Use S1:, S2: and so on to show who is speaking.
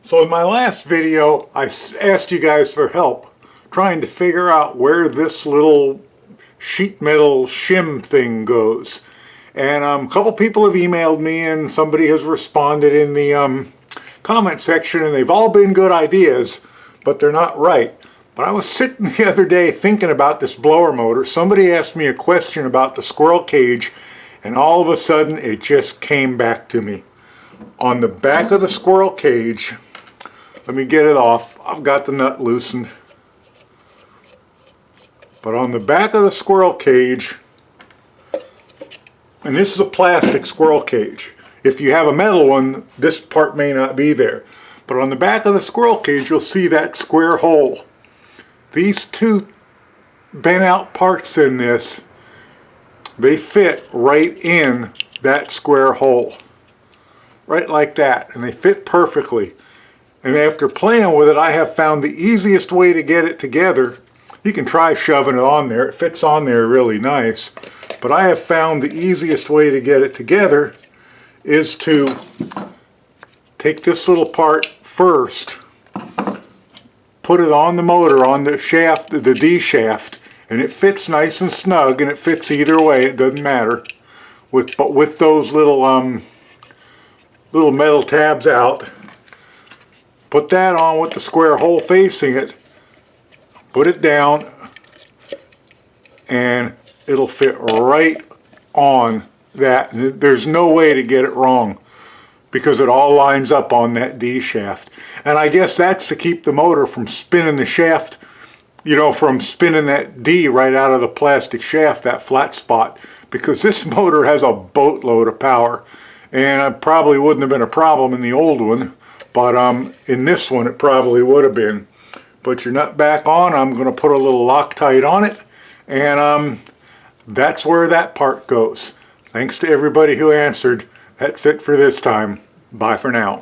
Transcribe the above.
S1: So in my last video, I asked you guys for help trying to figure out where this little sheet metal shim thing goes. And a couple people have emailed me and somebody has responded in the comment section, and they've all been good ideas, but they're not right. But I was sitting the other day thinking about this blower motor. Somebody asked me a question about the squirrel cage, and all of a sudden it just came back to me. On the back of the squirrel cage, let me get it off. I've got the nut loosened. But on the back of the squirrel cage, and this is a plastic squirrel cage. If you have a metal one, this part may not be there. But on the back of the squirrel cage, you'll see that square hole. These two bent out parts in this, they fit right in that square hole. Right like that. And they fit perfectly. And after playing with it, I have found the easiest way to get it together. You can try shoving it on there. It fits on there really nice. But I have found the easiest way to get it together is to take this little part first, put it on the motor, on the shaft, the D shaft, and it fits nice and snug, and it fits either way, it doesn't matter. But with those little metal tabs out, put that on with the square hole facing it, put it down, and it'll fit right on that. And there's no way to get it wrong because it all lines up on that D shaft. And I guess that's to keep the motor from spinning the shaft, you know, from spinning that D right out of the plastic shaft, that flat spot, because this motor has a boatload of power. And it probably wouldn't have been a problem in the old one, but in this one it probably would have been. Put your nut back on. I'm going to put a little Loctite on it, and that's where that part goes. Thanks to everybody who answered. That's it for this time. Bye for now.